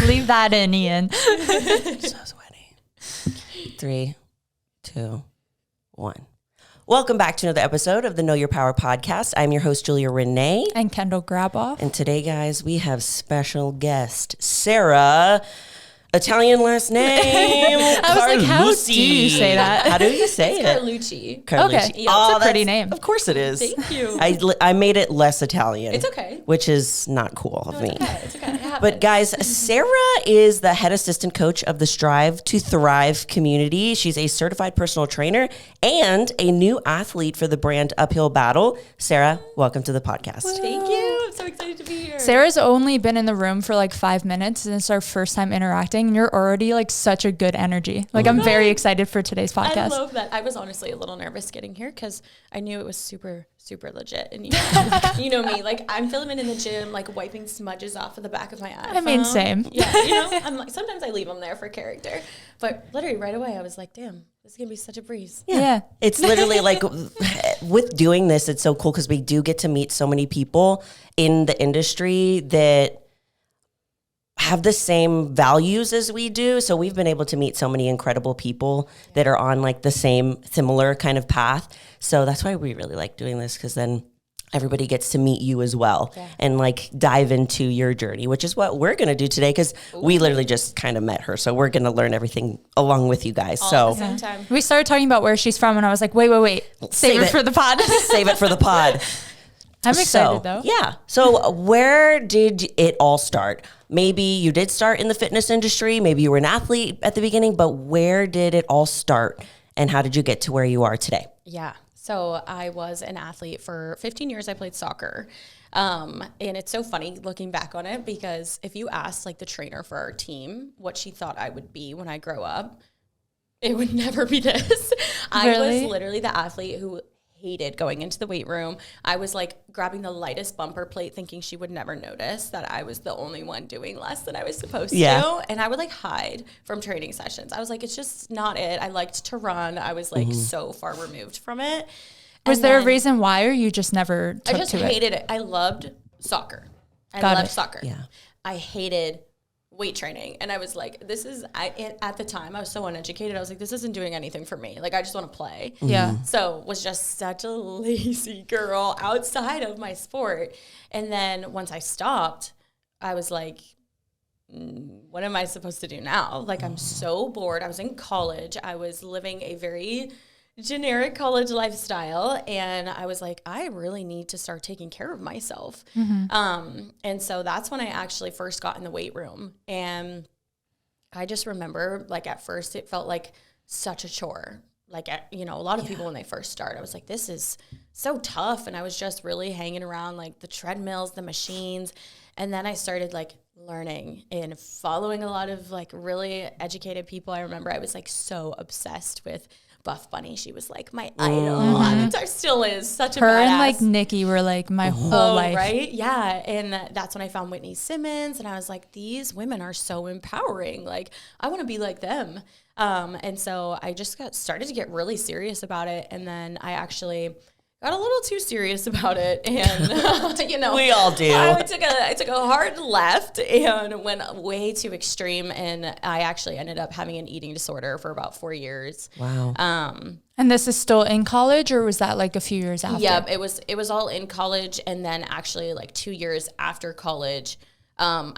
Leave that in, Ian. So sweaty. 3, 2, 1. Welcome back to another episode of the Know Your Power podcast. I'm your host, Juliarene. And Kendall Graboff. And today, guys, we have special guest, Sara. Italian last name. I was like, how do you say that? How do you say it? Carlucci. Okay. Yeah, it's a pretty name. Of course it is. Thank you. I made it less Italian. It's okay. Which is not cool of me. It's okay. It happens. But guys, Sara is the head assistant coach of the Strive to Thrive community. She's a certified personal trainer and a new athlete for the brand Uphill Battle. Sara, welcome to the podcast. Thank you. I'm so excited to be here. Sara's only been in the room for like 5 minutes, and it's our first time interacting. And you're already like such a good energy. Like I'm very excited for today's podcast. I love that. I was honestly a little nervous getting here because I knew it was super, super legit. And you know me, like I'm filming in the gym, like wiping smudges off of the back of my iPhone. I mean, same. Yeah, I'm like, sometimes I leave them there for character. But literally right away, I was like, damn, this is going to be such a breeze. Yeah. It's literally like with doing this, it's so cool because we do get to meet so many people in the industry that have the same values as we do. So we've been able to meet so many incredible people that are on like the same similar kind of path. So that's why we really like doing this, because then everybody gets to meet you as well and like dive into your journey, which is what we're going to do today, because we literally just kind of met her. So we're going to learn everything along with you guys. All at the same time. We started talking about where she's from, and I was like, wait. Save it for the pod. Save it for the pod. I'm excited though. Yeah. So where did it all start? Maybe you did start in the fitness industry. Maybe you were an athlete at the beginning, but where did it all start and how did you get to where you are today? Yeah. So I was an athlete for 15 years. I played soccer. And it's so funny looking back on it, because if you asked like the trainer for our team what she thought I would be when I grow up, it would never be this. I was literally the athlete who hated going into the weight room. I was like grabbing the lightest bumper plate thinking she would never notice that I was the only one doing less than I was supposed to. And I would like hide from training sessions. I was like, it's just not it. I liked to run. I was like so far removed from it. Was there a reason why, or you just never took to it? I just hated it. I loved soccer. I loved soccer. Yeah. I hated weight training. And I was like, at the time I was so uneducated. I was like, this isn't doing anything for me. Like, I just want to play. Yeah. So was just such a lazy girl outside of my sport. And then once I stopped, I was like, what am I supposed to do now? Like, I'm so bored. I was in college. I was living a very generic college lifestyle, and I was like, I really need to start taking care of myself. And so that's when I actually first got in the weight room. And I just remember, like, at first it felt like such a chore. Like, a lot of people when they first start, I was like, this is so tough. And I was just really hanging around like the treadmills, the machines. And then I started like learning and following a lot of like really educated people. I remember I was like so obsessed with Buff Bunny. She was like my idol. Avatar still is such a Her badass. and like Nikki were like my whole life. Right? Yeah. And that's when I found Whitney Simmons, and I was like, these women are so empowering. Like, I want to be like them. And so I just started to get really serious about it. And then I actually got a little too serious about it, and we all do. I took a hard left and went way too extreme, and I actually ended up having an eating disorder for about 4 years. Wow. And this is still in college, or was that like a few years after? Yeah, it was all in college, and then actually like 2 years after college, I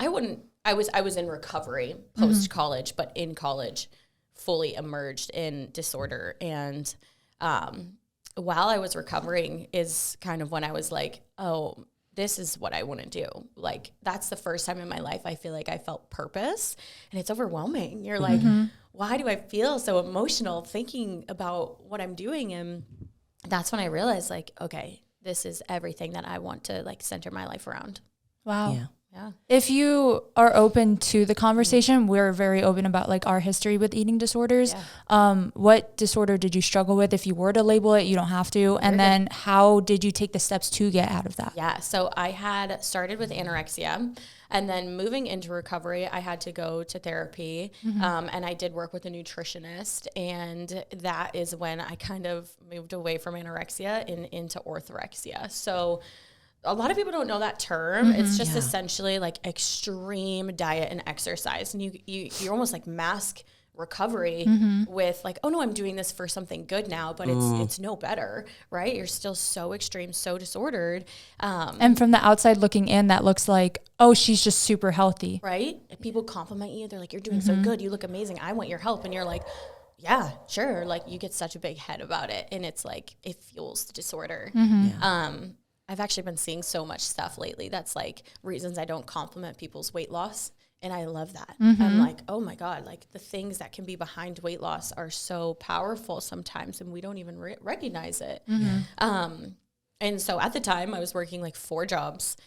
was in recovery post college, but in college, fully emerged in disorder. And while I was recovering is kind of when I was like, oh, this is what I want to do. Like, that's the first time in my life I feel like I felt purpose, and it's overwhelming. You're like, why do I feel so emotional thinking about what I'm doing? And that's when I realized, like, okay, this is everything that I want to like center my life around. Wow. Yeah. Yeah. If you are open to the conversation, we're very open about like our history with eating disorders. Yeah. What disorder did you struggle with? If you were to label it, you don't have to. And then how did you take the steps to get out of that? Yeah. So I had started with anorexia, and then moving into recovery, I had to go to therapy. And I did work with a nutritionist, and that is when I kind of moved away from anorexia and into orthorexia. So a lot of people don't know that term. It's just essentially like extreme diet and exercise. And you're almost like mask recovery with like, oh no, I'm doing this for something good now, but it's no better, right? You're still so extreme, so disordered. And from the outside looking in, that looks like, oh, she's just super healthy. Right? If people compliment you, they're like, you're doing so good. You look amazing. I want your help. And you're like, yeah, sure. Like you get such a big head about it. And it's like, it fuels the disorder. I've actually been seeing so much stuff lately that's like reasons I don't compliment people's weight loss. And I love that. I'm like, oh my God, like the things that can be behind weight loss are so powerful sometimes and we don't even recognize it. And so at the time I was working like 4 jobs.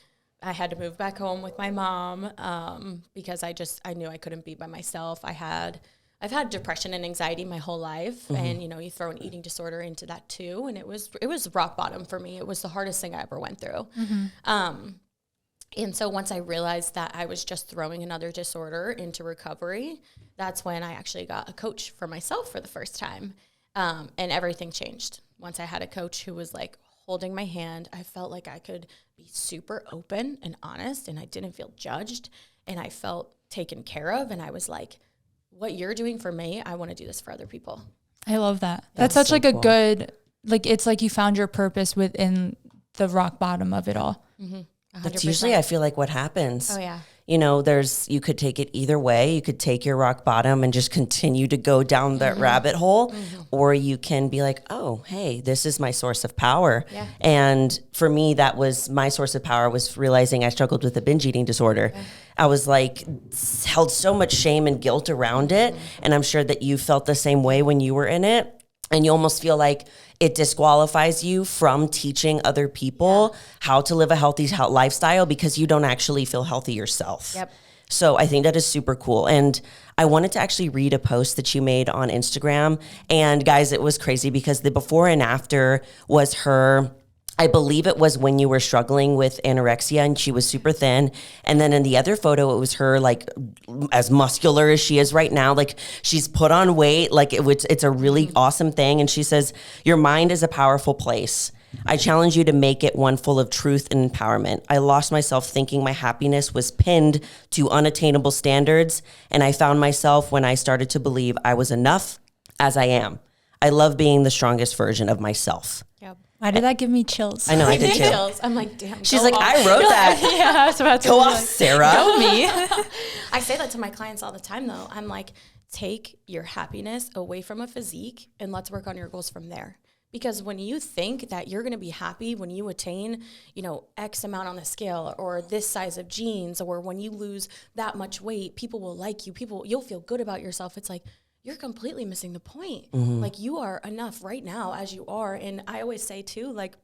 I had to move back home with my mom because I knew I couldn't be by myself. I've had depression and anxiety my whole life. And, you know, you throw an eating disorder into that too. And it was rock bottom for me. It was the hardest thing I ever went through. And so once I realized that I was just throwing another disorder into recovery, that's when I actually got a coach for myself for the first time. And everything changed. Once I had a coach who was like holding my hand, I felt like I could be super open and honest and I didn't feel judged and I felt taken care of. And I was like, what you're doing for me, I want to do this for other people. I love that. That's such so like cool. A good, like, it's like you found your purpose within the rock bottom of it all. 100%. That's usually, I feel like, what happens. Oh, yeah. You know, you could take it either way. You could take your rock bottom and just continue to go down that rabbit hole, or you can be like, oh, hey, this is my source of power. Yeah. And for me, that was my source of power, was realizing I struggled with a binge eating disorder. Yeah. I was like, held so much shame and guilt around it. And I'm sure that you felt the same way when you were in it. And you almost feel like it disqualifies you from teaching other people how to live a healthy lifestyle because you don't actually feel healthy yourself. Yep. So I think that is super cool. And I wanted to actually read a post that you made on Instagram. And guys, it was crazy because the before and after was her, I believe it was when you were struggling with anorexia and she was super thin. And then in the other photo, it was her like as muscular as she is right now. Like she's put on weight, like it's a really awesome thing. And she says, your mind is a powerful place. I challenge you to make it one full of truth and empowerment. I lost myself thinking my happiness was pinned to unattainable standards. And I found myself when I started to believe I was enough as I am. I love being the strongest version of myself. Yep. Why did that give me chills? I know, I did too. Chills. I'm like, damn. She's like, I wrote that. Yeah, I was about to go be off, like, Sarah. Go me. I say that to my clients all the time, though. I'm like, take your happiness away from a physique and let's work on your goals from there. Because when you think that you're going to be happy when you attain, you know, X amount on the scale or this size of jeans, or when you lose that much weight, people will like you. You'll feel good about yourself. It's like, you're completely missing the point. Like you are enough right now as you are. And I always say too, like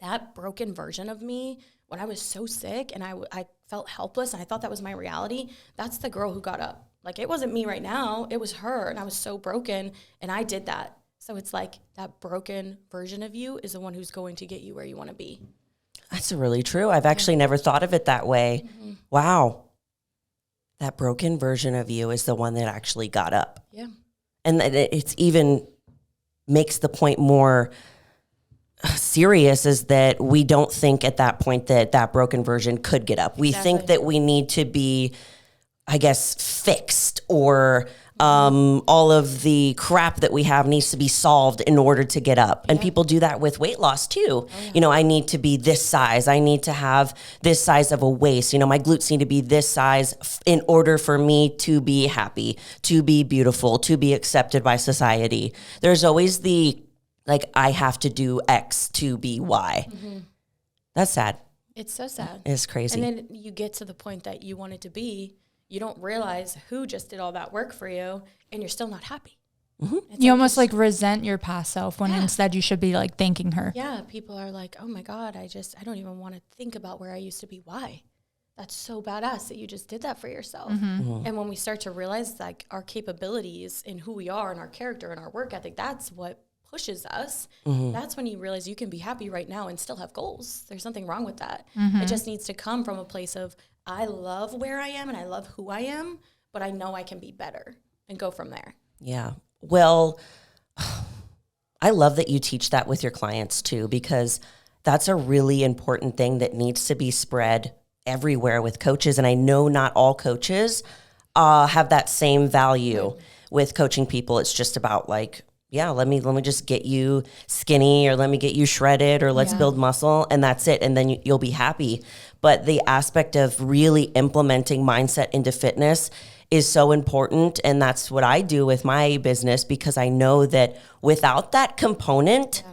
that broken version of me when I was so sick and I felt helpless and I thought that was my reality. That's the girl who got up. Like it wasn't me right now. It was her. And I was so broken and I did that. So it's like that broken version of you is the one who's going to get you where you want to be. That's really true. I've actually never thought of it that way. Wow. That broken version of you is the one that actually got up. Yeah. And it's even makes the point more serious is that we don't think at that point that broken version could get up. We think that we need to be, I guess, fixed or all of the crap that we have needs to be solved in order to get up. And people do that with weight loss too. Oh, yeah. You know, I need to be this size. I need to have this size of a waist. You know, my glutes need to be this size in order for me to be happy, to be beautiful, to be accepted by society. There's always the, like, I have to do X to be Y. That's sad. It's so sad. It's crazy. And then you get to the point that you want it to be, you don't realize who just did all that work for you, and you're still not happy. You almost like resent your past self when instead you should be like thanking her. Yeah, people are like, oh my God, I don't even want to think about where I used to be. Why? That's so badass that you just did that for yourself. And when we start to realize like our capabilities and who we are and our character and our work ethic, that's what pushes us. That's when you realize you can be happy right now and still have goals. There's nothing wrong with that. It just needs to come from a place of, I love where I am and I love who I am, but I know I can be better and go from there. Yeah. Well, I love that you teach that with your clients too, because that's a really important thing that needs to be spread everywhere with coaches. And I know not all coaches have that same value with coaching people. It's just about like, yeah, let me just get you skinny, or let me get you shredded, or let's build muscle, and that's it. And then you'll be happy. But the aspect of really implementing mindset into fitness is so important. And that's what I do with my business, because I know that without that component,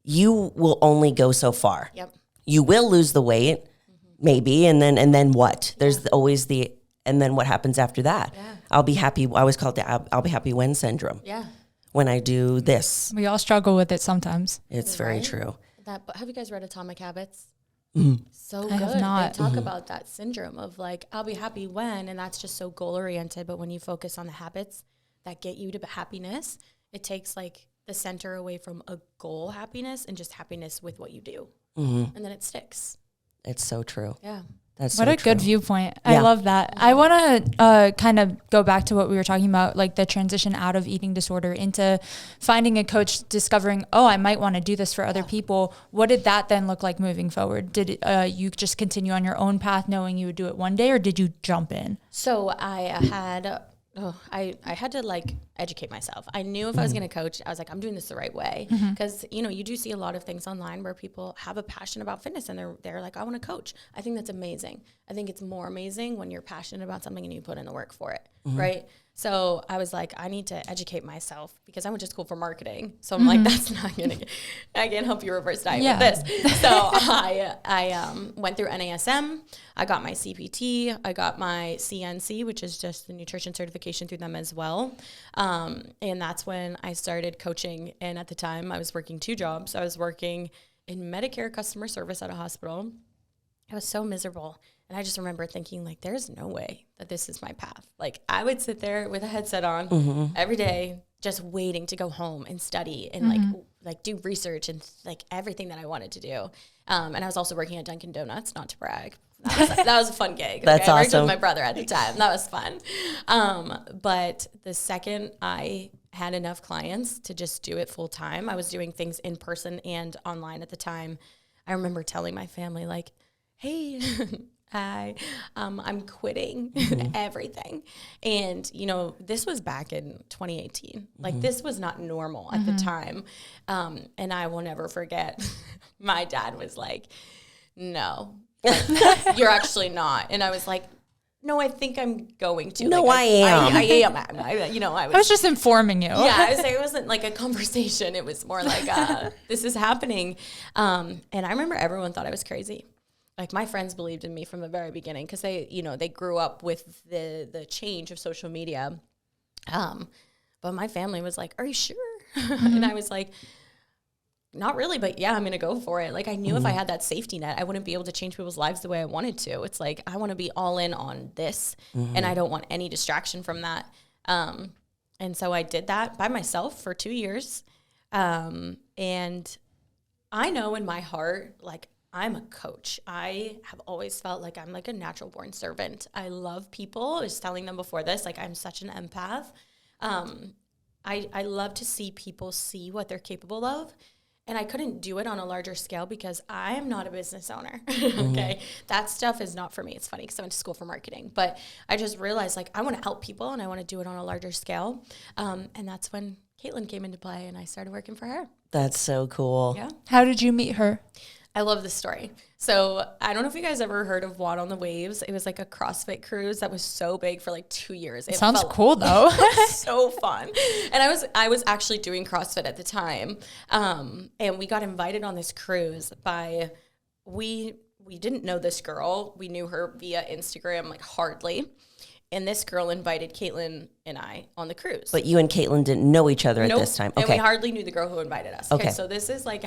you will only go so far. Yep. You will lose the weight, maybe, and then what? There's always and then what happens after that? Yeah. I'll be happy. I always call it the I'll be happy when syndrome. Yeah. When I do this. We all struggle with it sometimes. It's very true. But have you guys read Atomic Habits? Mm-hmm. So I good. have not. They talk about that syndrome of like, I'll be happy when, and that's just so goal oriented. But when you focus on the habits that get you to happiness, it takes like the center away from a goal happiness and just happiness with what you do. And then it sticks. It's so true. Yeah. That's What so a true. good viewpoint. I love that. I want to kind of go back to what we were talking about, like the transition out of eating disorder into finding a coach, discovering, oh, I might want to do this for other people. What did that then look like moving forward? Did you just continue on your own path knowing you would do it one day, or did you jump in? So I had to like educate myself. I knew if I was going to coach, I was like, I'm doing this the right way. Because, you do see a lot of things online where people have a passion about fitness and they're like, I want to coach. I think that's amazing. I think it's more amazing when you're passionate about something and you put in the work for it. Right. So I was like, I need to educate myself because I went to school for marketing. So I'm like, that's not going to, I can't help you reverse diet with this. So I went through NASM. I got my CPT. I got my CNC, which is just the nutrition certification through them as well. And that's when I started coaching. And at the time I was working 2 jobs. I was working in Medicare customer service at a hospital. I was so miserable. And I just remember thinking, like, there's no way that this is my path. Like, I would sit there with a headset on every day, just waiting to go home and study and like do research and like everything that I wanted to do. And I was also working at Dunkin' Donuts, not to brag. That was a fun gig. That's I worked awesome. with my brother at the time. That was fun. But the second I had enough clients to just do it full time, I was doing things in person and online at the time. I remember telling my family, like, hey, I'm quitting everything. And, this was back in 2018. Like, this was not normal at the time. And I will never forget, my dad was like, no, you're actually not. And I was like, no, I think I'm going to. No, like, I am. I am. I I was just informing you. yeah, I was saying it wasn't like a conversation. It was more like, this is happening. And I remember everyone thought I was crazy. Like, my friends believed in me from the very beginning because they grew up with the change of social media. But my family was like, are you sure? And I was like, not really, but yeah, I'm going to go for it. Like, I knew if I had that safety net, I wouldn't be able to change people's lives the way I wanted to. It's like, I want to be all in on this and I don't want any distraction from that. And so I did that by myself for 2 years. And I know in my heart, like, I'm a coach. I have always felt like I'm like a natural born servant. I love people. I was telling them before this, like, I'm such an empath. I love to see people see what they're capable of. And I couldn't do it on a larger scale because I'm not a business owner. Okay. That stuff is not for me. It's funny because I went to school for marketing, but I just realized, like, I want to help people and I want to do it on a larger scale. And that's when Caitlin came into play and I started working for her. That's so cool. Yeah. How did you meet her? I love this story. So I don't know if you guys ever heard of Watt on the Waves. It was like a CrossFit cruise that was so big for like 2 years. It Sounds felt cool though. so fun. And I was actually doing CrossFit at the time. And we got invited on this cruise by, we didn't know this girl. We knew her via Instagram, like, hardly. And this girl invited Caitlin and I on the cruise. But you and Caitlin didn't know each other Nope. at this time. And Okay. we hardly knew the girl who invited us. Okay. So this is like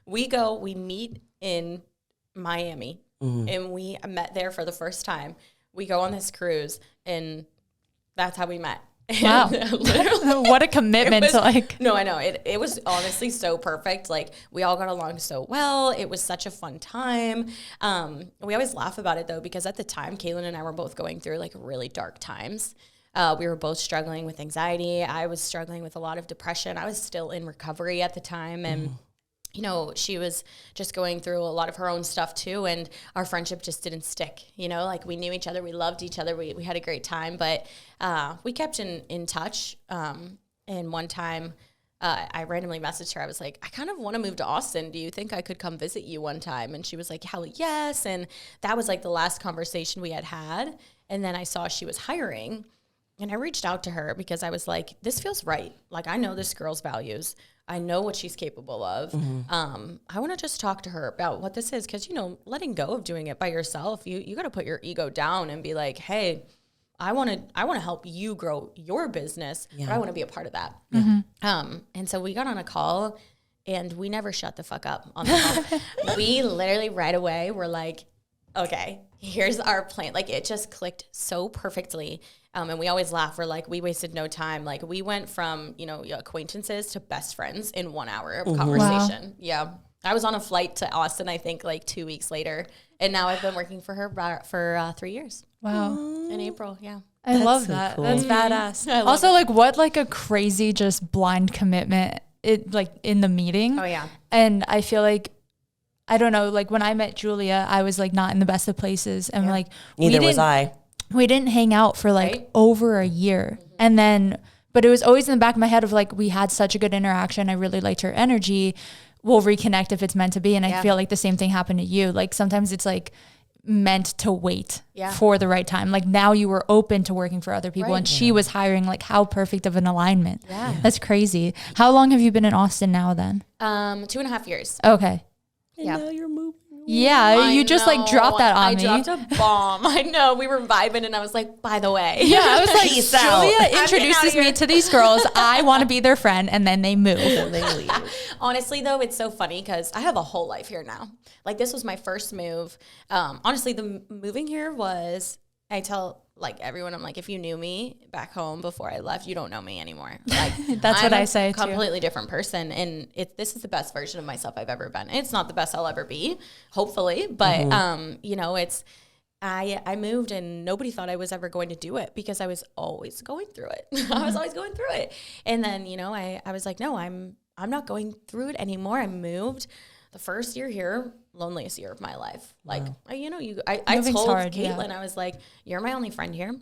we meet in Miami and we met there for the first time. We go on this cruise and that's how we met. Wow. Literally. What a commitment to like. No, I know. It was honestly so perfect. Like, we all got along so well. It was such a fun time. We always laugh about it though, because at the time, Caitlin and I were both going through like really dark times. We were both struggling with anxiety. I was struggling with a lot of depression. I was still in recovery at the time. And you know, she was just going through a lot of her own stuff too. And our friendship just didn't stick, you know, like we knew each other, we loved each other, we had a great time, but we kept in touch. And one time I randomly messaged her. I was like, I kind of want to move to Austin. Do you think I could come visit you one time? And she was like, hell yes. And that was like the last conversation we had. And then I saw she was hiring. And I reached out to her because I was like, this feels right. Like, I know this girl's values. I know what she's capable of. I want to just talk to her about what this is. Because, you know, letting go of doing it by yourself, you got to put your ego down and be like, hey, I want to help you grow your business, but I want to be a part of that. And so we got on a call, and we never shut the fuck up on the call. We literally right away were like, okay, here's our plan. Like, it just clicked so perfectly. And we always laugh. We're like, we wasted no time. Like, we went from, you know, acquaintances to best friends in 1 hour of conversation. Wow. Yeah. I was on a flight to Austin, I think, like 2 weeks later. And now I've been working for her for 3 years. Wow. In April, yeah. I love so that. Cool. That's badass. Also, like, what like a crazy just blind commitment like in the meeting. Oh, yeah. And I feel like, I don't know, like when I met Julia, I was like not in the best of places. And like, neither was I. We didn't hang out for like over a year. And then, but it was always in the back of my head of like, we had such a good interaction. I really liked her energy. We'll reconnect if it's meant to be. And I feel like the same thing happened to you. Like sometimes it's like meant to wait for the right time. Like now you were open to working for other people and she was hiring. Like how perfect of an alignment. Yeah. That's crazy. How long have you been in Austin now then? 2.5 years. Okay. And now you're moving. Yeah, you just like dropped that on me. I dropped a bomb. I know. We were vibing and I was like, by the way. Yeah, I was like, Julia introduces me to these girls. I want to be their friend. And then they move. And they leave. Honestly, though, it's so funny because I have a whole life here now. Like this was my first move. Honestly, the moving here was, I tell like everyone, I'm like, if you knew me back home before I left, you don't know me anymore. Like that's what I say too. Completely different person. And this is the best version of myself I've ever been. It's not the best I'll ever be, hopefully. But, you know, I moved and nobody thought I was ever going to do it because I was always going through it. I was always going through it. And then, you know, I was like, no, I'm not going through it anymore. I moved. The first year here, loneliest year of my life. Like, I told Caitlin, I was like, you're my only friend here.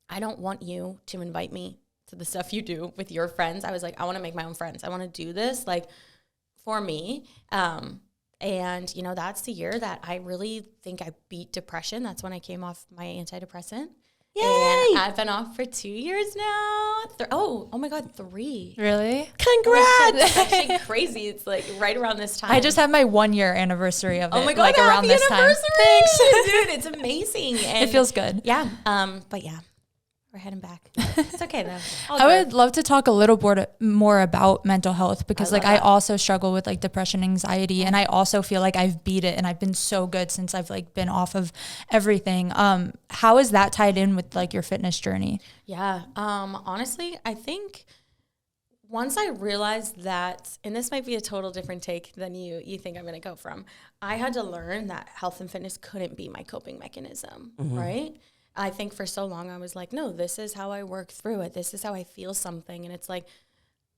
I don't want you to invite me to the stuff you do with your friends. I was like, I want to make my own friends. I want to do this like for me. And, you know, that's the year that I really think I beat depression. That's when I came off my antidepressant. Yay! And I've been off for 2 years now. Oh my God, 3. Really? Congrats! It's actually crazy. It's like right around this time. I just had my 1 year anniversary of it. Oh my God, like around this time. Thanks. Dude, it's amazing. And it feels good. Yeah. But yeah, we're heading back. It's okay though. I would love to talk a little more about mental health because I also struggle with like depression, anxiety, and I also feel like I've beat it and I've been so good since I've like been off of everything. How is that tied in with like your fitness journey? Yeah. Honestly, I think once I realized that, and this might be a total different take than you think I'm going to go from, I had to learn that health and fitness couldn't be my coping mechanism, right? I think for so long I was like, no, this is how I work through it. This is how I feel something. And it's like,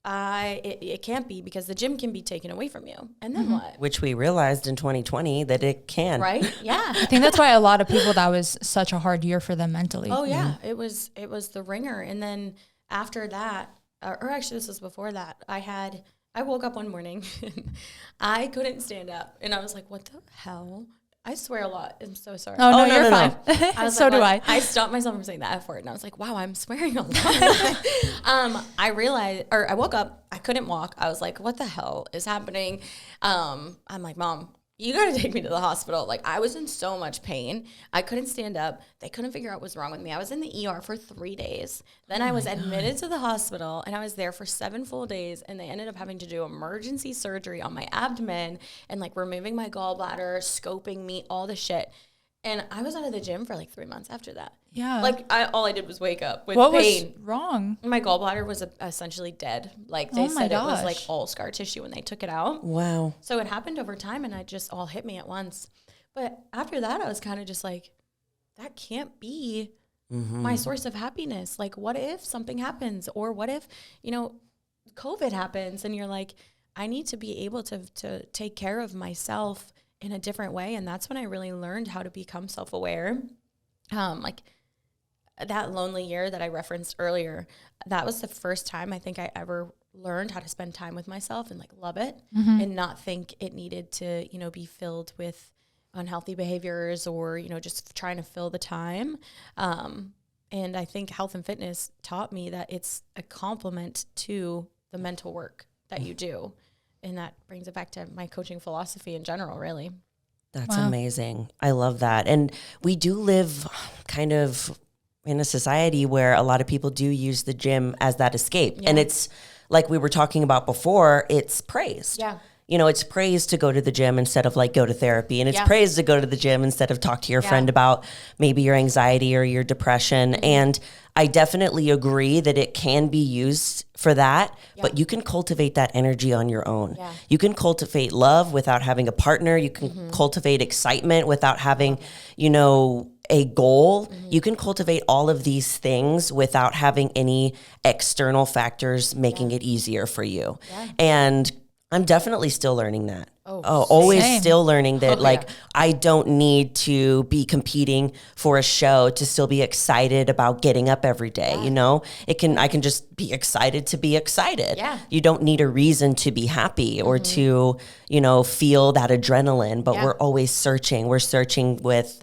it can't be because the gym can be taken away from you. And then what? Which we realized in 2020 that it can. Right? Yeah. I think that's why a lot of people, that was such a hard year for them mentally. Oh yeah. It was the ringer. And then after that, or actually this was before that, I woke up one morning and I couldn't stand up. And I was like, what the hell? I swear a lot. I'm so sorry. Oh, no, you're fine. So do I. I stopped myself from saying the F word, and I was like, wow, I'm swearing a lot. I realized, or I woke up, I couldn't walk. I was like, what the hell is happening? I'm like, Mom, you got to take me to the hospital. Like, I was in so much pain. I couldn't stand up. They couldn't figure out what was wrong with me. I was in the ER for 3 days. Then I was admitted to the hospital, and I was there for 7 full days, and they ended up having to do emergency surgery on my abdomen and, like, removing my gallbladder, scoping me, all the shit. And I was out of the gym for, like, 3 months after that. Yeah. Like, all I did was wake up with pain. What was wrong? My gallbladder was essentially dead. Like, they said it was, like, all scar tissue when they took it out. Wow. So it happened over time, and it just all hit me at once. But after that, I was kind of just like, that can't be my source of happiness. Like, what if something happens? Or what if, you know, COVID happens, and you're like, I need to be able to take care of myself in a different way. And that's when I really learned how to become self-aware. Like that lonely year that I referenced earlier, that was the first time I think I ever learned how to spend time with myself and like love it and not think it needed to, you know, be filled with unhealthy behaviors or, you know, just trying to fill the time. And I think health and fitness taught me that it's a complement to the mental work that you do. And that brings it back to my coaching philosophy in general, really. That's amazing. I love that. And we do live kind of in a society where a lot of people do use the gym as that escape. And it's like we were talking about before, it's praised. Yeah. You know, it's praised to go to the gym instead of like go to therapy. And it's praised to go to the gym instead of talk to your friend about maybe your anxiety or your depression. And I definitely agree that it can be used for that, but you can cultivate that energy on your own. Yeah. You can cultivate love without having a partner. You can cultivate excitement without having, you know, a goal. You can cultivate all of these things without having any external factors making it easier for you. And I'm definitely still learning that. Always Same. still learning that I don't need to be competing for a show to still be excited about getting up every day. You know, I can just be excited to be excited. Yeah. You don't need a reason to be happy or to, you know, feel that adrenaline, but we're always searching. We're searching with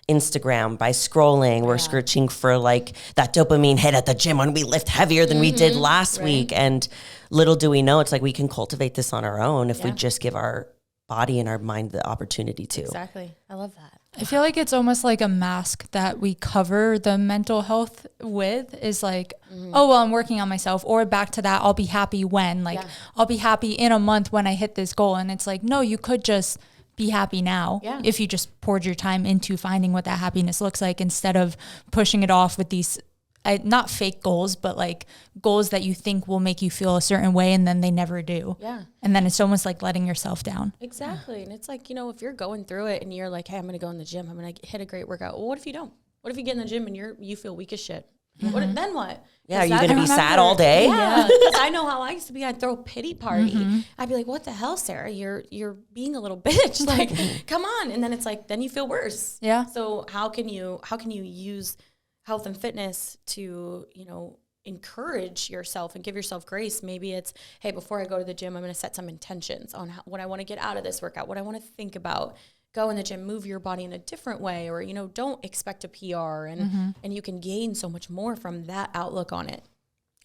Instagram by scrolling. We're searching for like that dopamine hit at the gym when we lift heavier than we did last week. And little do we know, it's like we can cultivate this on our own if we just give our body and our mind the opportunity to. Exactly. I love that. I feel like it's almost like a mask that we cover the mental health with is like, oh, well, I'm working on myself, or back to that, I'll be happy when, like, I'll be happy in a month when I hit this goal. And it's like, no, you could just be happy now if you just poured your time into finding what that happiness looks like instead of pushing it off with these not fake goals, but like goals that you think will make you feel a certain way and then they never do. Yeah. And then it's almost like letting yourself down. Exactly. And it's like, you know, if you're going through it and you're like, hey, I'm going to go in the gym, I'm going to hit a great workout. Well, what if you don't? What if you get in the gym and you feel weak as shit? Then what? Yeah, are you going to be sad all day? Yeah, because I know how I used to be. I'd throw a pity party. I'd be like, what the hell, Sarah? You're being a little bitch. Like, come on. And then it's like, then you feel worse. Yeah. So how can you use health and fitness to, you know, encourage yourself and give yourself grace? Maybe it's, hey, before I go to the gym, I'm going to set some intentions on what I want to get out of this workout, what I want to think about. Go in the gym, move your body in a different way, or, you know, don't expect a PR, and you can gain so much more from that outlook on it.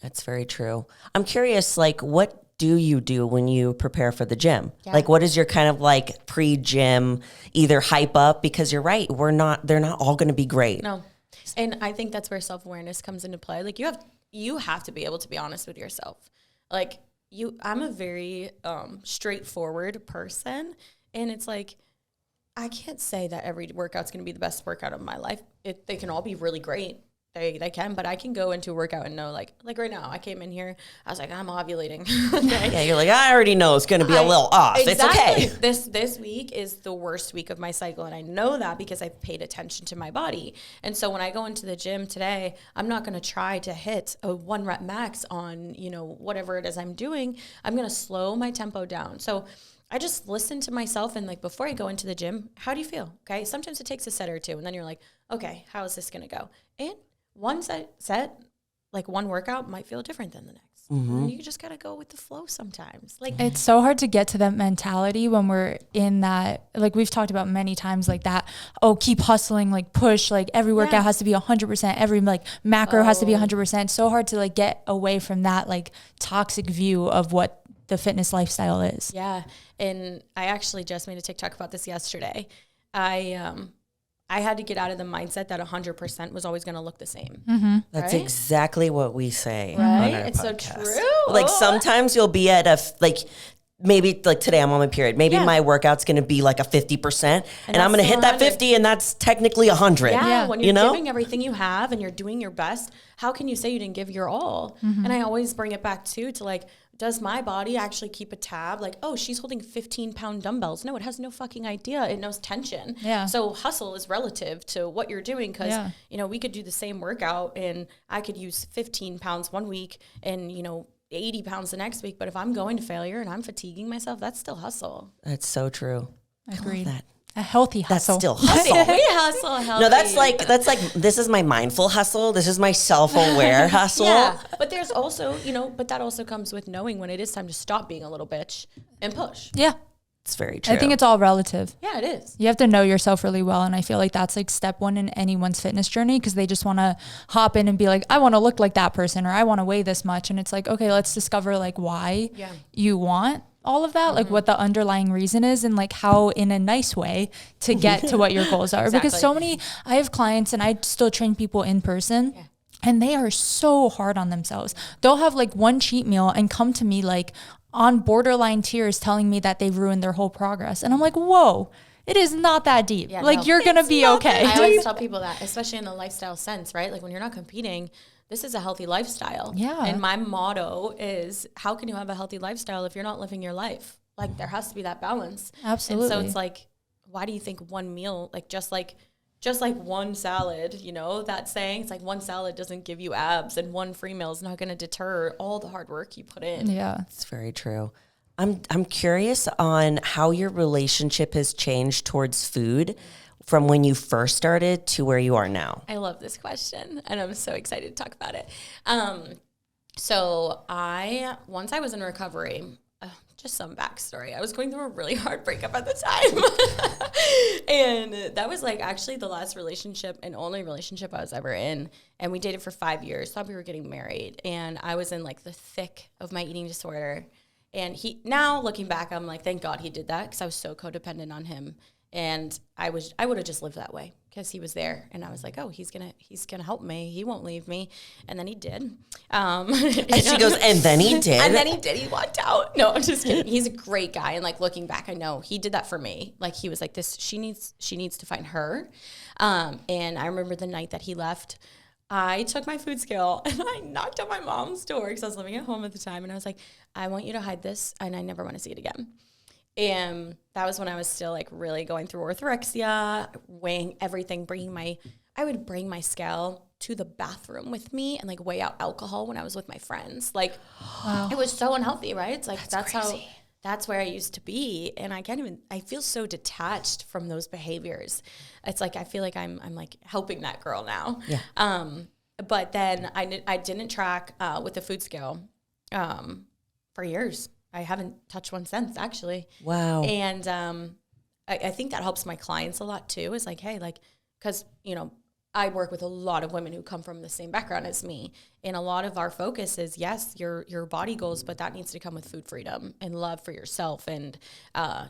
That's very true. I'm curious, like, what do you do when you prepare for the gym? Like, what is your kind of like pre-gym either hype up? Because you're right, they're not all going to be great. No. And I think that's where self-awareness comes into play. Like you have to be able to be honest with yourself. Like I'm a very straightforward person, and it's like, I can't say that every workout's going to be the best workout of my life. They can all be really great. They can, but I can go into a workout and know, like right now, I came in here, I was like, I'm ovulating. Okay. Yeah, you're like, I already know it's going to be a little off. Exactly. It's okay. This week is the worst week of my cycle, and I know that because I've paid attention to my body. And so when I go into the gym today, I'm not going to try to hit a 1 rep max on, you know, whatever it is I'm doing. I'm going to slow my tempo down. So I just listen to myself, and like before I go into the gym, how do you feel? Okay. Sometimes it takes a set or two, and then you're like, okay, how is this going to go? And one set, like one workout might feel different than the next. And you just got to go with the flow sometimes. Like it's so hard to get to that mentality when we're in that, like we've talked about many times, like that, oh, keep hustling, like push, like every workout has to be 100%, every like macro has to be 100%. So hard to like get away from that like toxic view of what the fitness lifestyle is. Yeah. And I actually just made a TikTok about this yesterday. I had to get out of the mindset that 100% was always going to look the same. That's exactly what we say. Right? On our It's podcast. so true. Like sometimes you'll be at maybe like today I'm on my period. Maybe my workout's going to be like a 50% and I'm going to hit that 50 and that's technically 100. Yeah. When you're giving everything you have and you're doing your best, how can you say you didn't give your all? And I always bring it back to like, does my body actually keep a tab? Like, oh, she's holding 15-pound dumbbells. No, it has no fucking idea. It knows tension. Yeah. So hustle is relative to what you're doing because, you know, we could do the same workout and I could use 15 pounds one week and, you know, 80 pounds the next week. But if I'm going to failure and I'm fatiguing myself, that's still hustle. That's so true. Agreed. I love that. A healthy hustle. That's still hustle. We hustle healthy. No, that's like this is my mindful hustle. This is my self-aware hustle. Yeah, but there's also, but that also comes with knowing when it is time to stop being a little bitch and push. Yeah. It's very true. I think it's all relative. Yeah, it is. You have to know yourself really well. And I feel like that's like step one in anyone's fitness journey, because they just want to hop in and be like, I want to look like that person, or I want to weigh this much. And it's like, okay, let's discover like why you want all of that, like what the underlying reason is, and like how in a nice way to get to what your goals are. Exactly. Because I have clients and I still train people in person. Yeah. And they are so hard on themselves. They'll have like one cheat meal and come to me like on borderline tears telling me that they've ruined their whole progress. And I'm like, whoa, it is not that deep. Yeah, like you're going to be okay. I always tell people that, especially in a lifestyle sense, right? Like when you're not competing, this is a healthy lifestyle. Yeah. And my motto is, how can you have a healthy lifestyle if you're not living your life? Like there has to be that balance. Absolutely. And so it's like, why do you think one meal, like just like one salad, that saying, it's like one salad doesn't give you abs and one free meal is not going to deter all the hard work you put in. Yeah. It's very true. I'm curious on how your relationship has changed towards food from when you first started to where you are now. I love this question and I'm so excited to talk about it. So once I was in recovery, just some backstory. I was going through a really hard breakup at the time. And that was like actually the last relationship and only relationship I was ever in. And we dated for 5 years. Thought we were getting married. And I was in like the thick of my eating disorder. And now looking back, I'm like, thank God he did that, because I was so codependent on him. And I would have just lived that way because he was there. And I was like, oh, he's gonna help me. He won't leave me. And then he did. And she goes, and then he did. And then he did. He walked out. No, I'm just kidding. He's a great guy. And like looking back, I know he did that for me. Like he was like, she needs to find her. And I remember the night that he left, I took my food scale and I knocked on my mom's door because I was living at home at the time. And I was like, I want you to hide this and I never want to see it again. And that was when I was still like really going through orthorexia, weighing everything, I would bring my scale to the bathroom with me and like weigh out alcohol when I was with my friends. Like It was so unhealthy, right? It's like, that's where I used to be. And I feel so detached from those behaviors. It's like, I feel like I'm like helping that girl now. Yeah. But then I didn't track with the food scale for years. I haven't touched one since, actually. Wow. And I think that helps my clients a lot too. Is like, hey, like, because I work with a lot of women who come from the same background as me, and a lot of our focus is yes, your body goals, but that needs to come with food freedom and love for yourself, and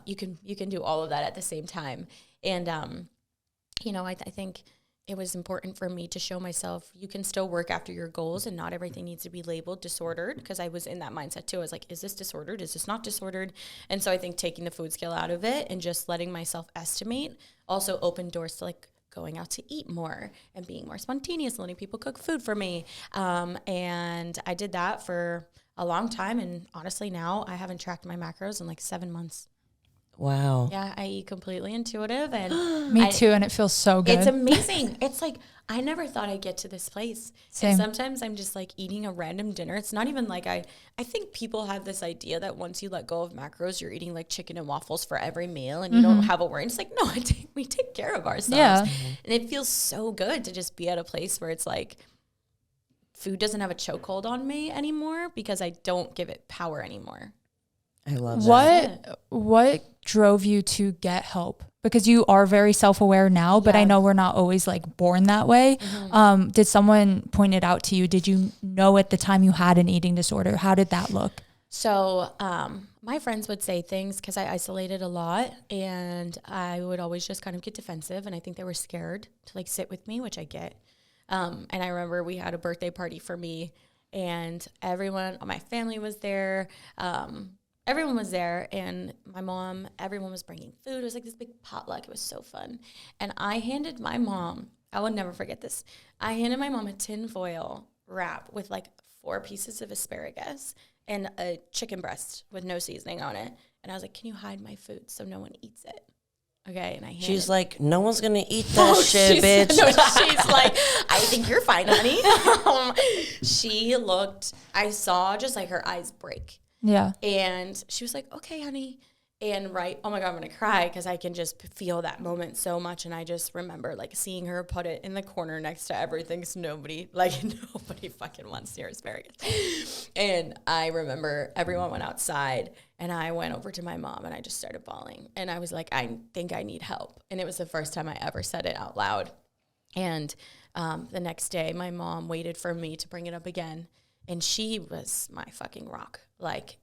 you can do all of that at the same time. And I think it was important for me to show myself you can still work after your goals and not everything needs to be labeled disordered, because I was in that mindset too. I was like, is this disordered? Is this not disordered? And so I think taking the food scale out of it and just letting myself estimate also opened doors to like going out to eat more and being more spontaneous, letting people cook food for me. And I did that for a long time. And honestly, now I haven't tracked my macros in like 7 months. Wow. Yeah, I eat completely intuitive, and Me too, and it feels so good. It's amazing. It's like I never thought I'd get to this place. Same. And sometimes I'm just like eating a random dinner. It's not even like I think people have this idea that once you let go of macros, you're eating like chicken and waffles for every meal and you don't have a worry. It's like, no, we take care of ourselves. Yeah. And it feels so good to just be at a place where it's like food doesn't have a chokehold on me anymore because I don't give it power anymore. I love that. What drove you to get help? Because you are very self-aware now, but I know we're not always like born that way. Did someone point it out to you? Did you know at the time you had an eating disorder? How did that look? So my friends would say things because I isolated a lot, and I would always just kind of get defensive, and I think they were scared to like sit with me, which I get. And I remember we had a birthday party for me, and everyone, my family was there. Everyone was there, and my mom, everyone was bringing food. It was like this big potluck. It was so fun. And I handed my mom, I will never forget this. I handed my mom a tinfoil wrap with like 4 pieces of asparagus and a chicken breast with no seasoning on it. And I was like, can you hide my food so no one eats it? Okay, and she's like, no one's gonna eat that shit, bitch. No, she's like, I think you're fine, honey. I saw just like her eyes break. Yeah. And she was like, okay, honey. And oh my God, I'm going to cry because I can just feel that moment so much. And I just remember like seeing her put it in the corner next to everything. So nobody fucking wants near asparagus. And I remember everyone went outside and I went over to my mom and I just started bawling. And I was like, I think I need help. And it was the first time I ever said it out loud. And the next day, my mom waited for me to bring it up again. And she was my fucking rock. Like,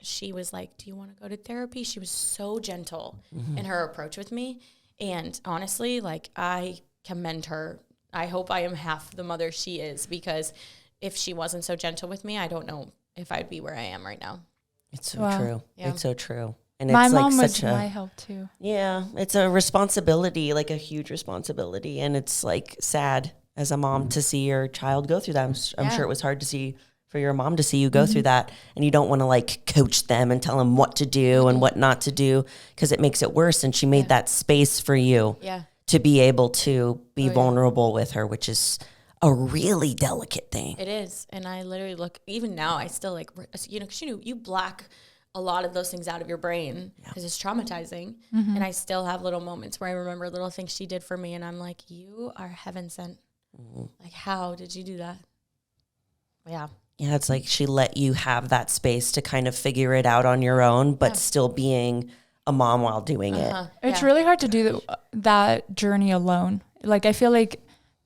she was like, do you want to go to therapy? She was so gentle in her approach with me. And honestly, like, I commend her. I hope I am half the mother she is, because if she wasn't so gentle with me, I don't know if I'd be where I am right now. It's so true. Yeah. It's so true. And my it's mom like was my help too. Yeah, it's a responsibility, like a huge responsibility. And it's like sad as a mom to see your child go through that. I'm sure it was hard to see for your mom to see you go through that, and you don't want to like coach them and tell them what to do and what not to do, because it makes it worse. And she made that space for you to be able to be vulnerable with her, which is a really delicate thing. It is. And I literally look, even now, I still like, you know, because you block a lot of those things out of your brain because it's traumatizing. And I still have little moments where I remember little things she did for me, and I'm like, you are heaven sent. Like, how did you do that? Yeah. Yeah, it's like she let you have that space to kind of figure it out on your own, but still being a mom while doing it. It's really hard to do that journey alone. Like, I feel like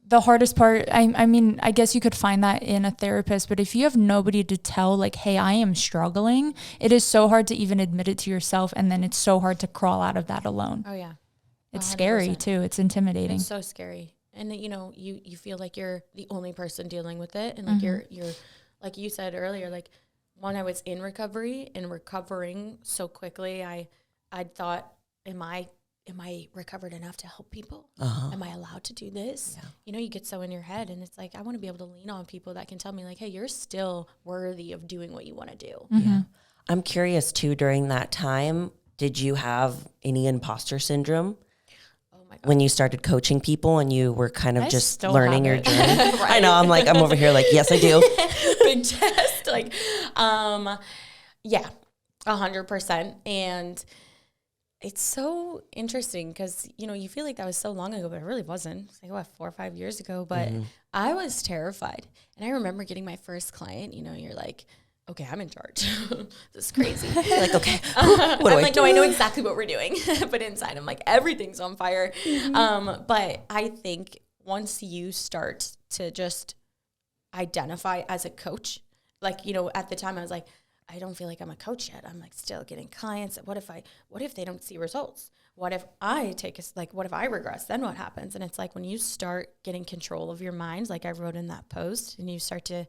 the hardest part, I mean, I guess you could find that in a therapist, but if you have nobody to tell, like, hey, I am struggling, it is so hard to even admit it to yourself, and then it's so hard to crawl out of that alone. Oh, yeah. It's 100%. Scary, too. It's intimidating. It's so scary. And, you know, you feel like you're the only person dealing with it, and, like, you're like you said earlier, like, when I was in recovery and recovering so quickly, I thought, am I recovered enough to help people? Am I allowed to do this? Yeah. You know, you get so in your head, and it's like, I want to be able to lean on people that can tell me, like, hey, you're still worthy of doing what you want to do. Yeah. I'm curious too, during that time, did you have any imposter syndrome? When you started coaching people and you were kind of just learning your journey? Right. I know, I'm over here like, yes, I do. Big test. Like, yeah, 100%. And it's so interesting because, you know, you feel like that was so long ago, but it really wasn't. It's like, 4 or 5 years ago. But I was terrified. And I remember getting my first client, you know, you're like, okay, I'm in charge. This is crazy. Like, okay, I'm like, no, I know exactly what we're doing. But inside, I'm like, everything's on fire. But I think once you start to just identify as a coach, like, you know, at the time I was like, I don't feel like I'm a coach yet. I'm like still getting clients. What if they don't see results? What if I what if I regress? Then what happens? And it's like, when you start getting control of your mind, like I wrote in that post, and you start to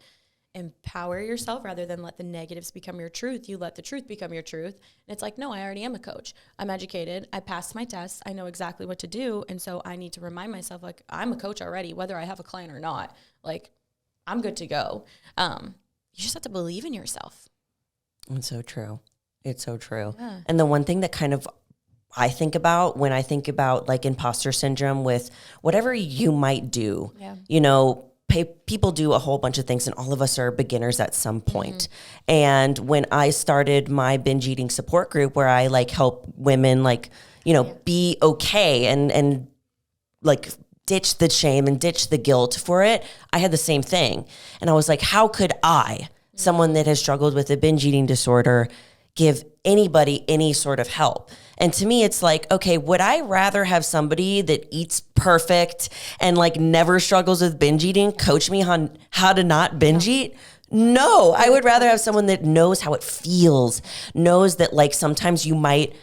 empower yourself rather than let the negatives become your truth. You let the truth become your truth. And it's like, no, I already am a coach. I'm educated. I passed my tests. I know exactly what to do. And so I need to remind myself, like, I'm a coach already, whether I have a client or not. Like, I'm good to go. You just have to believe in yourself. It's so true. It's so true. Yeah. And the one thing that kind of I think about when I think about like imposter syndrome with whatever you might do, you know, people do a whole bunch of things, and all of us are beginners at some point. And when I started my binge eating support group, where I like help women, like, you know, be okay and like ditch the shame and ditch the guilt for it, I had the same thing. And I was like, how could I, someone that has struggled with a binge eating disorder, give anybody any sort of help? And to me, it's like, okay, would I rather have somebody that eats perfect and like never struggles with binge eating coach me on how to not binge eat? No, I would rather have someone that knows how it feels, knows that like sometimes you might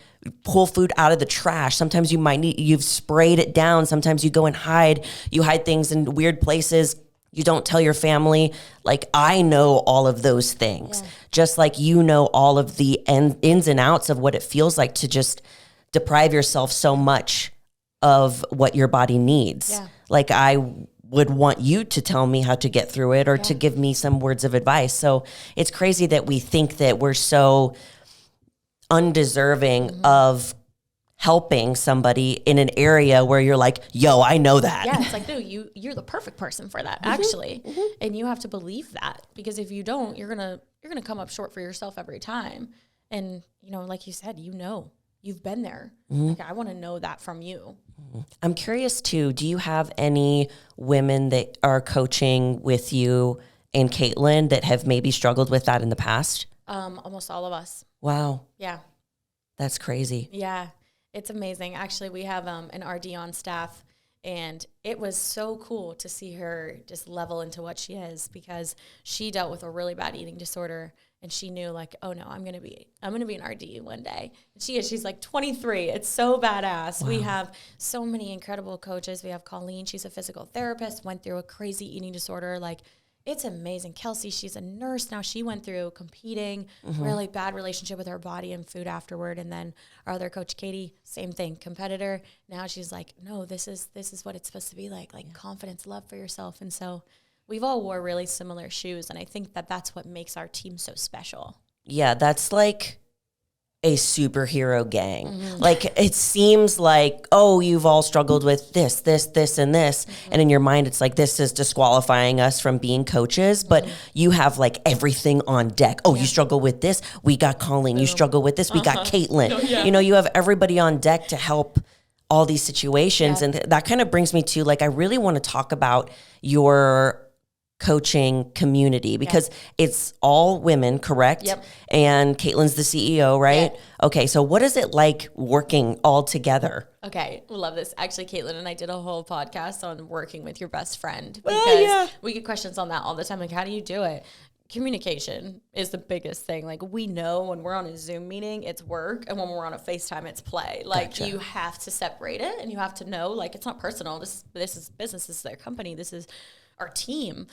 pull food out of the trash. Sometimes you've sprayed it down. Sometimes you go and you hide things in weird places. You don't tell your family. Like, I know all of those things, just like you know all of the ins and outs of what it feels like to just deprive yourself so much of what your body needs. Yeah. Like, I would want you to tell me how to get through it or to give me some words of advice. So it's crazy that we think that we're so undeserving of helping somebody in an area where you're like, yo, I know that. Yeah, it's like, no, you're the perfect person for that, actually. And you have to believe that, because if you don't, you're gonna come up short for yourself every time. And, you know, like you said, you've been there. Like, I want to know that from you. I'm curious too, do you have any women that are coaching with you and Caitlin that have maybe struggled with that in the past? Almost all of us. Wow. Yeah. That's crazy. Yeah. It's amazing. Actually, we have an RD on staff, and it was so cool to see her just level into what she is, because she dealt with a really bad eating disorder, and she knew, like, oh no, I'm gonna be an RD one day. And she's like 23. It's so badass. Wow. We have so many incredible coaches. We have Colleen, she's a physical therapist, went through a crazy eating disorder. Like, it's amazing. Kelsey, she's a nurse now. She went through competing, really bad relationship with her body and food afterward. And then our other coach, Katie, same thing, competitor. Now she's like, no, this is what it's supposed to be like confidence, love for yourself. And so we've all wore really similar shoes. And I think that that's what makes our team so special. Yeah, that's like a superhero gang. Like, it seems like, oh, you've all struggled with this, and this. And in your mind, it's like, this is disqualifying us from being coaches, but you have like everything on deck. Oh, you struggle with this, we got Colleen. You struggle with this, we got Caitlin. Oh, yeah. You know, you have everybody on deck to help all these situations. And that kind of brings me to, like, I really want to talk about your coaching community, because it's all women, correct? Yep. And Caitlin's the CEO, right? Yep. Okay, so what is it like working all together? Okay, love this. Actually, Caitlin and I did a whole podcast on working with your best friend, because we get questions on that all the time. Like, how do you do it? Communication is the biggest thing. Like, we know when we're on a Zoom meeting, it's work, and when we're on a FaceTime, it's play. Like, you have to separate it, and you have to know, like, it's not personal. This is business. This is their company. This is our team.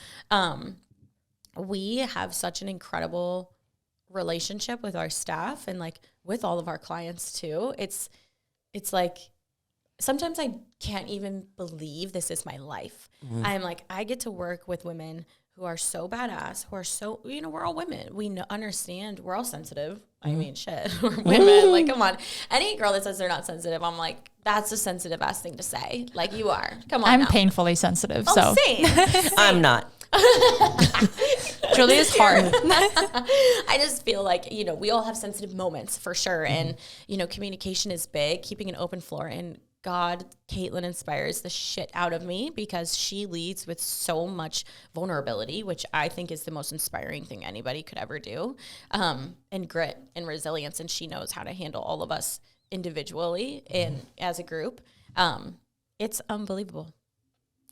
We have such an incredible relationship with our staff, and like with all of our clients too. It's like, sometimes I can't even believe this is my life. I'm like, I get to work with women who are so badass, who are so, you know, we're all women. We understand, we're all sensitive. I mean, shit, we're women. Like, come on. Any girl that says they're not sensitive, I'm like, that's a sensitive ass thing to say. Like, you are. Come on. I'm now. painfully sensitive, Oh, so. same. I'm not. Julia's hard. I just feel like, you know, we all have sensitive moments for sure. And, you know, communication is big, keeping an open floor. And God, Caitlin inspires the shit out of me, because she leads with so much vulnerability, which I think is the most inspiring thing anybody could ever do, and grit and resilience. And she knows how to handle all of us individually and as a group. It's unbelievable.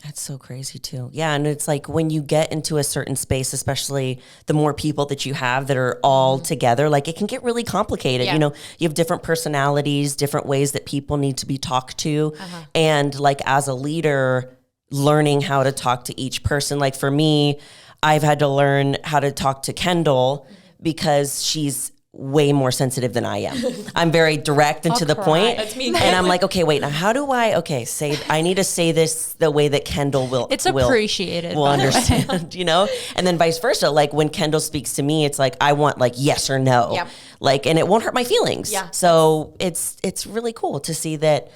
That's so crazy too. Yeah. And it's like, when you get into a certain space, especially the more people that you have that are all together, like, it can get really complicated. You know, you have different personalities, different ways that people need to be talked to. And like, as a leader, learning how to talk to each person. Like, for me, I've had to learn how to talk to Kendall, because she's way more sensitive than I am. I'm very direct and to the point. That's me. And I'm like, okay, wait, now how do I need to say this the way that Kendall will. It's appreciated. Will understand, you know? And then vice versa. Like, when Kendall speaks to me, it's like, I want like yes or no. Yep. Like, and it won't hurt my feelings. Yeah. So it's really cool to see that.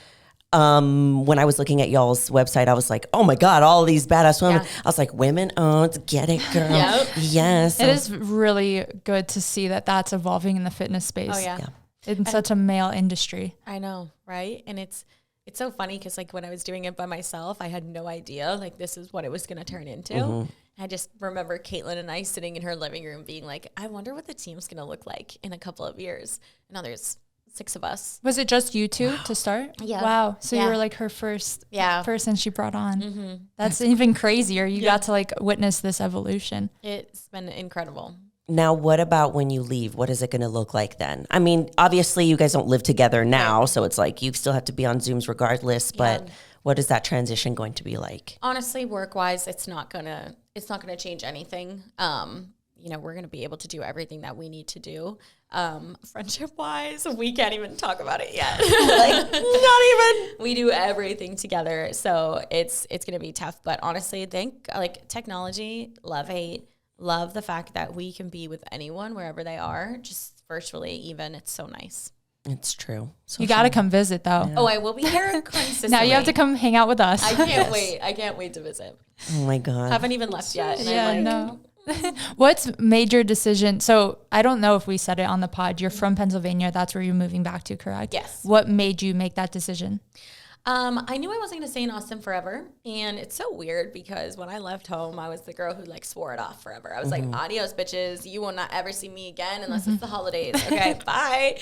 When I was looking at y'all's website, I was like, oh my God, all these badass women. Yeah. I was like, women, get it, girl. Yep. Yes. It is really good to see that that's evolving in the fitness space. Oh, yeah. In such a male industry. I know, right? And it's so funny, because like, when I was doing it by myself, I had no idea like this is what it was going to turn into. I just remember Caitlin and I sitting in her living room being like, I wonder what the team's going to look like in a couple of years. And now there's 6 of us. Was it just you two to start? Yeah. Wow. So you were like her first person she brought on. That's even crazier. You got to like witness this evolution. It's been incredible. Now, what about when you leave? What is it going to look like then? I mean, obviously you guys don't live together now, so it's like you still have to be on Zooms regardless, but what is that transition going to be like? Honestly, work-wise, it's not gonna change anything. You know, we're going to be able to do everything that we need to do. Friendship-wise, we can't even talk about it yet. Like, not even. We do everything together, so it's going to be tough. But honestly, technology, love the fact that we can be with anyone wherever they are, just virtually even. It's so nice. It's true. You got to come visit though. Yeah. Oh, I will be here consistently. Now you have to come hang out with us. I can't wait. I can't wait to visit. Oh my God. Haven't even left yet. And Yeah, I'm like, no. What's major decision? So I don't know if we said it on the pod. You're from Pennsylvania. That's where you're moving back to, correct? Yes. What made you make that decision? I knew I wasn't going to stay in Austin forever. And it's so weird because when I left home, I was the girl who like swore it off forever. I was like, adios, bitches. You will not ever see me again unless it's the holidays. Okay, bye.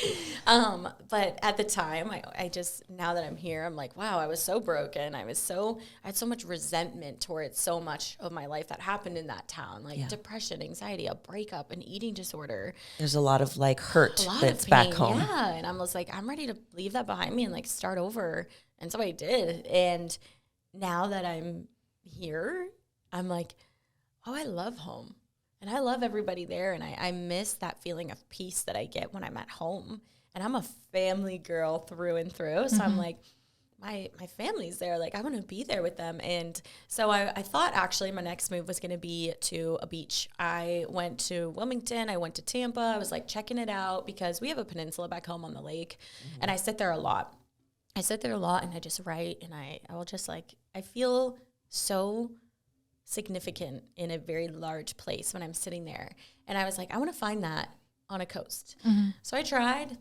But at the time, I just, now that I'm here, I'm like, wow, I was so broken. I had so much resentment towards so much of my life that happened in that town. Like depression, anxiety, a breakup, an eating disorder. There's a lot of like hurt that's back home. Yeah. And I was like, I'm ready to leave that behind me and like start over. And so I did. And now that I'm here, I'm like, oh, I love home. And I love everybody there. And I miss that feeling of peace that I get when I'm at home. And I'm a family girl through and through. So I'm like, my family's there. Like, I want to be there with them. And so I thought actually my next move was going to be to a beach. I went to Wilmington. I went to Tampa. I was like checking it out because we have a peninsula back home on the lake. And I sit there a lot. And I just write and I will just like, I feel so significant in a very large place when I'm sitting there. And I was like, I want to find that on a coast. So I tried.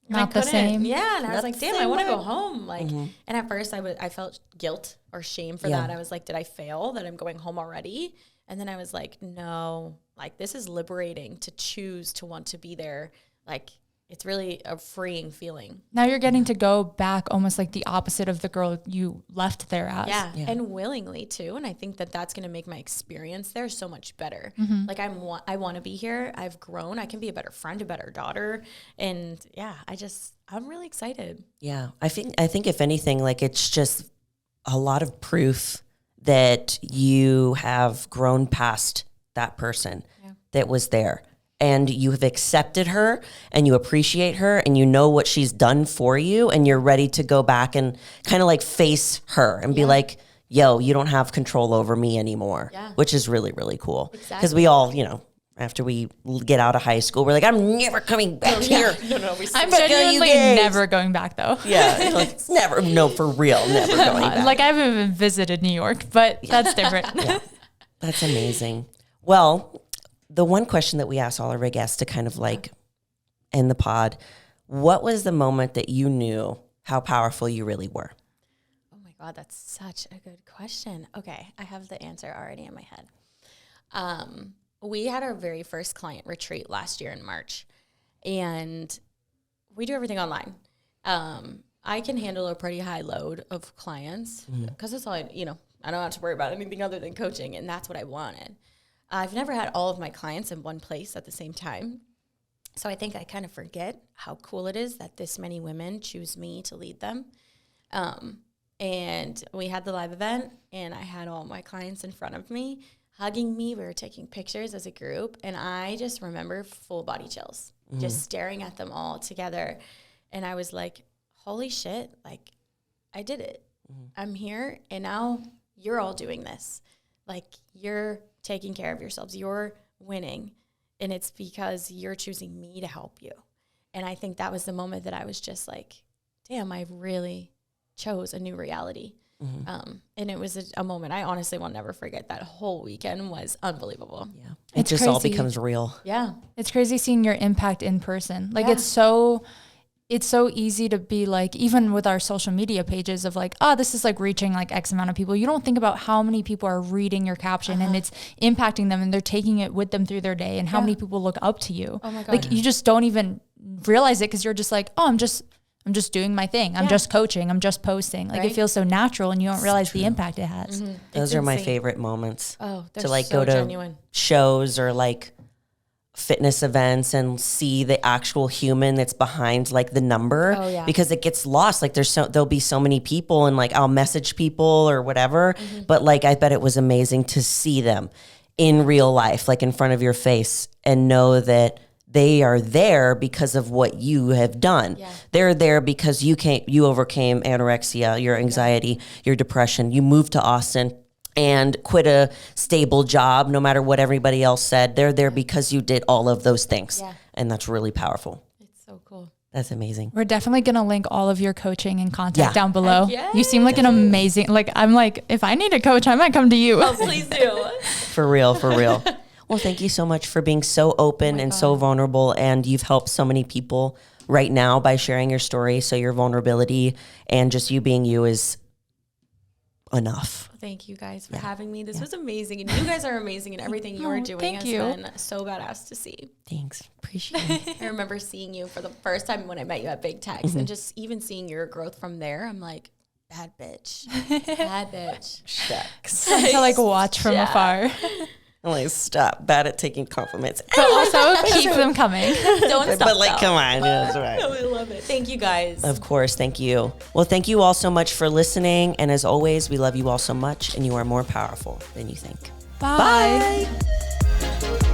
Not the same. Yeah. And I was Not like, the damn, same I want to way. go home. Like, and at first I felt guilt or shame for that. I was like, did I fail that I'm going home already? And then I was like, no, like this is liberating to choose to want to be there. Like, it's really a freeing feeling. Now you're getting to go back almost like the opposite of the girl you left there as. Yeah. And willingly too. And I think that that's going to make my experience there so much better. Like I want to be here. I've grown. I can be a better friend, a better daughter. And yeah, I'm really excited. Yeah. I think if anything, like it's just a lot of proof that you have grown past that person that was there. And you have accepted her and you appreciate her and you know what she's done for you and you're ready to go back and kind of like face her and be like, yo, you don't have control over me anymore, which is really, really cool. Because we all, you know, after we get out of high school, we're like, I'm never coming back here. I'm genuinely never going back though. Yeah, like, never, no, for real, never going back. Like I haven't even visited New York, but that's different. That's amazing. Well, the one question that we ask all our guests to kind of like end the pod, what was the moment that you knew how powerful you really were? Oh my God, that's such a good question. Okay, I have the answer already in my head. We had our very first client retreat last year in March, and we do everything online. I can handle a pretty high load of clients because it's all, I don't have to worry about anything other than coaching, and that's what I wanted. I've never had all of my clients in one place at the same time. So I think I kind of forget how cool it is that this many women choose me to lead them. And we had the live event, and I had all my clients in front of me, hugging me. We were taking pictures as a group, and I just remember full body chills, just staring at them all together. And I was like, holy shit, like, I did it. I'm here, and now you're all doing this. Like, you're taking care of yourselves. You're winning. And it's because you're choosing me to help you. And I think that was the moment that I was just like, damn, I really chose a new reality. And it was a moment I honestly will never forget. That whole weekend was unbelievable. Yeah. It just all becomes real. Yeah. It's crazy seeing your impact in person. Like it's so easy to be like, even with our social media pages of like, oh, this is like reaching like X amount of people. You don't think about how many people are reading your caption and it's impacting them and they're taking it with them through their day and how many people look up to you. Oh my God. Like you just don't even realize it because you're just like, oh, I'm just doing my thing. I'm just coaching. I'm just posting. Like it feels so natural and you don't realize the impact it has. Those are my favorite moments. Oh, they're to like so go to genuine. Shows or like fitness events and see the actual human that's behind like the number because it gets lost. Like there'll be so many people and like I'll message people or whatever, but like I bet it was amazing to see them in real life, like in front of your face and know that they are there because of what you have done. Yeah. They're there because you overcame anorexia, your anxiety, your depression. You moved to Austin and quit a stable job, no matter what everybody else said. They're there because you did all of those things. Yeah. And that's really powerful. It's so cool. That's amazing. We're definitely going to link all of your coaching and contact down below. Yes. You seem like an amazing, like, I'm like, if I need a coach, I might come to you. Oh, please do. For real. Well, thank you so much for being so open and so vulnerable. And you've helped so many people right now by sharing your story. So your vulnerability and just you being you is enough. Thank you guys for having me. This was amazing. And you guys are amazing, and everything you are doing has been so badass to see. Thanks. Appreciate it. I remember seeing you for the first time when I met you at Big Techs, and just even seeing your growth from there. I'm like, bad bitch. Bad bitch. Shucks. To like watch from afar. I'm like, stop. Bad at taking compliments. But also keep them coming. Don't stop. But like, though. come on. Yeah, that's right. No, I love it. Thank you guys. Of course. Thank you. Well, thank you all so much for listening. And as always, we love you all so much, and you are more powerful than you think. Bye. Bye.